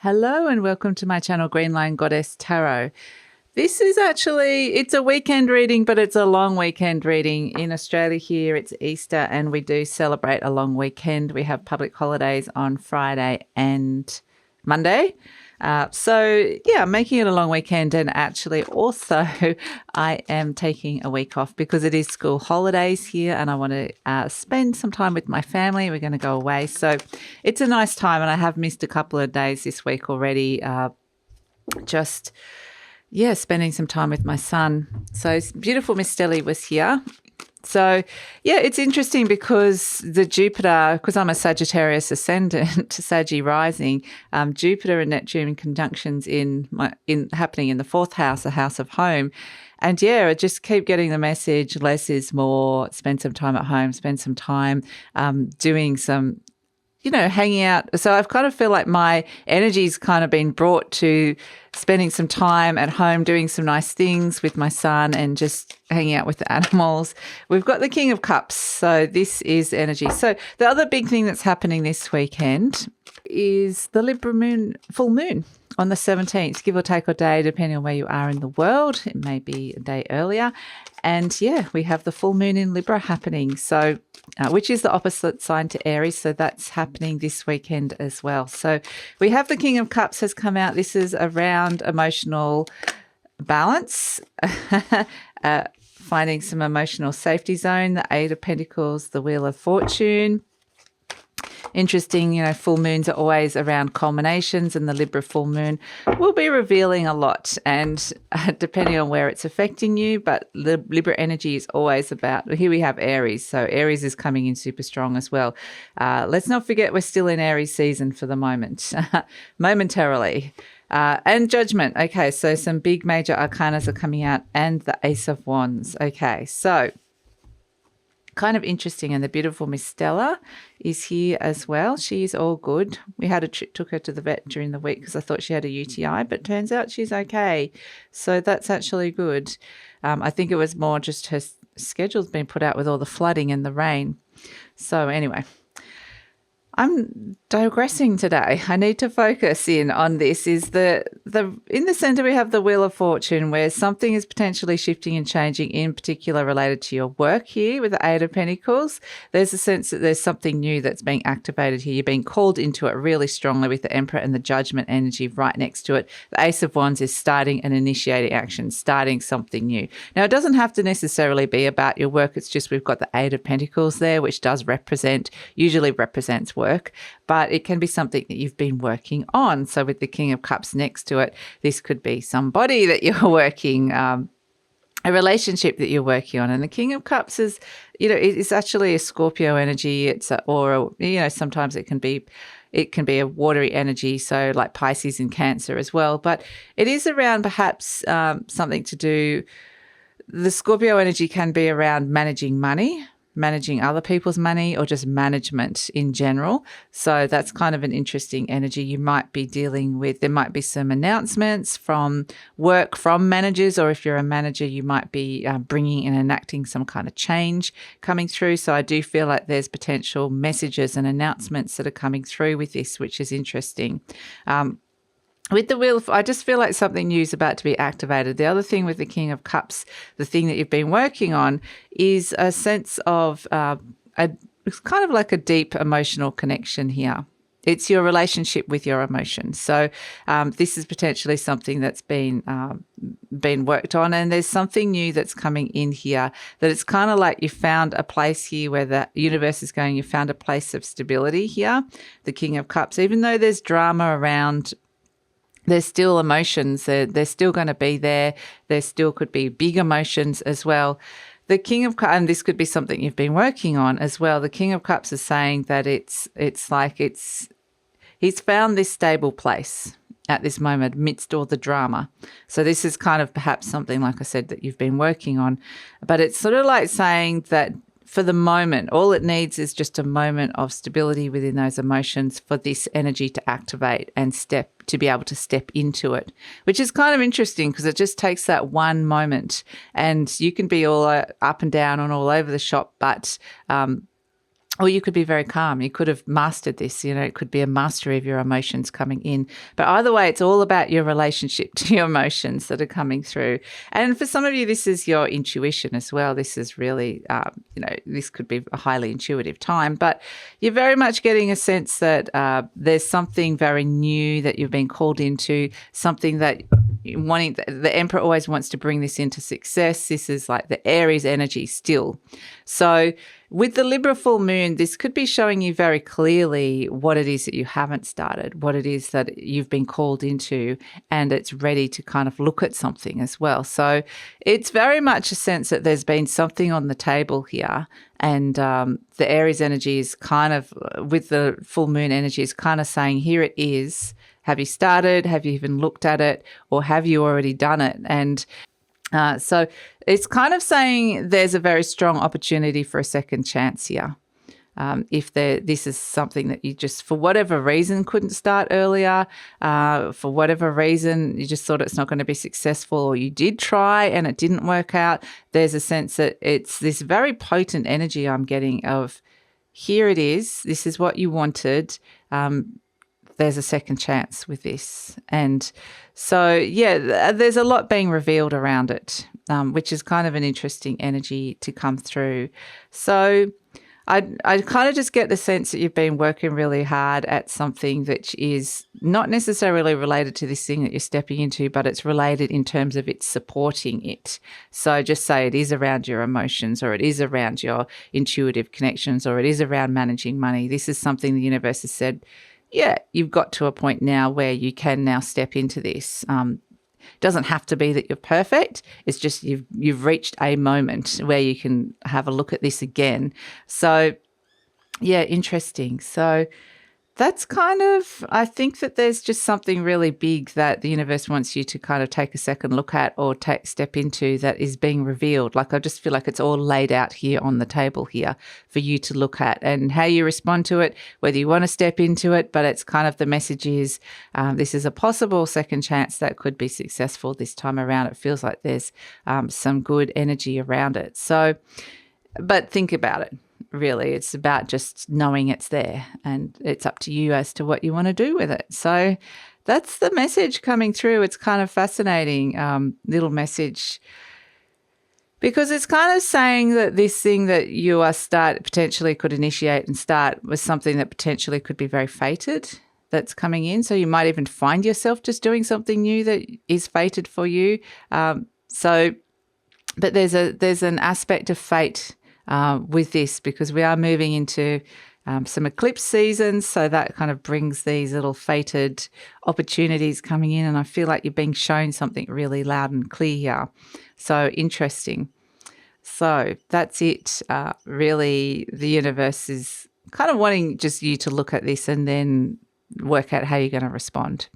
Hello and welcome to my channel, Green Line Goddess Tarot. This is it's a weekend reading, but it's a long weekend reading. In Australia here, it's Easter and we do celebrate a long weekend. We have public holidays on Friday and Monday. I'm making it a long weekend, and actually also I am taking a week off because it is school holidays here and I want to spend some time with my family. We're going to go away. So it's a nice time, and I have missed a couple of days this week already. Spending some time with my son. So beautiful Miss Stelly was here. So, it's interesting because the Jupiter, because I'm a Sagittarius ascendant, Saggy rising, Jupiter and Neptune conjunctions happening in the fourth house, the house of home. And I just keep getting the message, less is more, spend some time at home, spend some time doing some, hanging out. So I've kind of feel like my energy's kind of been brought to spending some time at home, doing some nice things with my son and just hanging out with the animals. We've got the King of Cups. So this is energy. So the other big thing that's happening this weekend is the Libra full moon on the 17th, give or take a day, depending on where you are in the world. It may be a day earlier. And we have the full moon in Libra happening. So which is the opposite sign to Aries. So that's happening this weekend as well. So we have the King of Cups has come out. This is around emotional balance, finding some emotional safety zone, the Eight of Pentacles, the Wheel of Fortune. Interesting, full moons are always around culminations, and the Libra full moon will be revealing a lot, and depending on where it's affecting you, but the Libra energy is always about, here we have Aries, so Aries is coming in super strong as well. Let's not forget we're still in Aries season for the moment, momentarily. And Judgment. Okay, so some big major arcanas are coming out, and the Ace of Wands. Okay, so kind of interesting, and the beautiful Miss Stella is here as well. She's all good. We had took her to the vet during the week because I thought she had a UTI, but turns out she's okay. So that's actually good. I think it was more just her schedule's been put out with all the flooding and the rain. So anyway, I'm digressing today. I need to focus in on this. Is in the center we have the Wheel of Fortune, where something is potentially shifting and changing, in particular related to your work here with the Eight of Pentacles. There's a sense that there's something new that's being activated here. You're being called into it really strongly with the Emperor and the Judgment energy right next to it. The Ace of Wands is starting and initiating action, starting something new. Now, it doesn't have to necessarily be about your work. It's just we've got the Eight of Pentacles there, which usually represents work, but it can be something that you've been working on. So with the King of Cups next to it, this could be somebody that you're working, a relationship that you're working on. And the King of Cups is, it's actually a Scorpio energy. Sometimes it can be a watery energy, so like Pisces and Cancer as well. But it is around perhaps something to do, the Scorpio energy can be around managing money, managing other people's money, or just management in general. So that's kind of an interesting energy you might be dealing with. There might be some announcements from work from managers, or if you're a manager, you might be bringing and enacting some kind of change coming through. So I do feel like there's potential messages and announcements that are coming through with this, which is interesting. With the Wheel, I just feel like something new is about to be activated. The other thing with the King of Cups, the thing that you've been working on, is a sense of it's kind of like a deep emotional connection here. It's your relationship with your emotions. So this is potentially something that's been worked on, and there's something new that's coming in here, that it's kind of like you found a place here where the universe is going, you found a place of stability here, the King of Cups. Even though there's drama around, there's still emotions. They're still going to be there. There still could be big emotions as well. The King of Cups, and this could be something you've been working on as well. The King of Cups is saying that he's found this stable place at this moment amidst all the drama. So this is kind of perhaps something, like I said, that you've been working on. But it's sort of like saying that for the moment, all it needs is just a moment of stability within those emotions for this energy to activate and to be able to step into it, which is kind of interesting because it just takes that one moment, and you can be all up and down and all over the shop, but Or you could be very calm. You could have mastered this. It could be a mastery of your emotions coming in. But either way, it's all about your relationship to your emotions that are coming through. And for some of you, this is your intuition as well. This is really, this could be a highly intuitive time. But you're very much getting a sense that there's something very new that you've been called into, something that the Emperor always wants to bring this into success. This is like the Aries energy still. So with the Libra full moon, this could be showing you very clearly what it is that you haven't started, what it is that you've been called into, and it's ready to kind of look at something as well. So it's very much a sense that there's been something on the table here, and the Aries energy is kind of, with the full moon energy, is kind of saying, here it is. Have you started? Have you even looked at it? Or have you already done it? And so it's kind of saying there's a very strong opportunity for a second chance here. If this is something that you just, for whatever reason, couldn't start earlier, for whatever reason, you just thought it's not going to be successful, or you did try and it didn't work out, there's a sense that it's this very potent energy I'm getting of, here it is, this is what you wanted, there's a second chance with this. And so, yeah, there's a lot being revealed around it, which is kind of an interesting energy to come through. So I kind of just get the sense that you've been working really hard at something that is not necessarily related to this thing that you're stepping into, but it's related in terms of it's supporting it. So just say it is around your emotions, or it is around your intuitive connections, or it is around managing money. This is something the universe has said, yeah, you've got to a point now where you can now step into this. It doesn't have to be that you're perfect. It's just you've reached a moment where you can have a look at this again. So, yeah, interesting. So that's kind of, I think that there's just something really big that the universe wants you to kind of take a second look at, or step into, that is being revealed. Like, I just feel like it's all laid out here on the table here for you to look at, and how you respond to it, whether you want to step into it. But it's kind of, the message is this is a possible second chance that could be successful this time around. It feels like there's some good energy around it. So, but think about it. Really, it's about just knowing it's there, and it's up to you as to what you want to do with it. So that's the message coming through. It's kind of fascinating little message, because it's kind of saying that this thing that you are potentially could initiate and start was something that potentially could be very fated that's coming in. So you might even find yourself just doing something new that is fated for you. But there's an aspect of fate with this, because we are moving into some eclipse seasons. So that kind of brings these little fated opportunities coming in. And I feel like you're being shown something really loud and clear here. So interesting. So that's it. Really, the universe is kind of wanting just you to look at this and then work out how you're going to respond.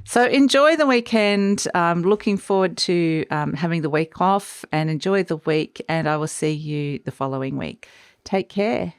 So enjoy the weekend. Looking forward to having the week off, and enjoy the week, and I will see you the following week. Take care.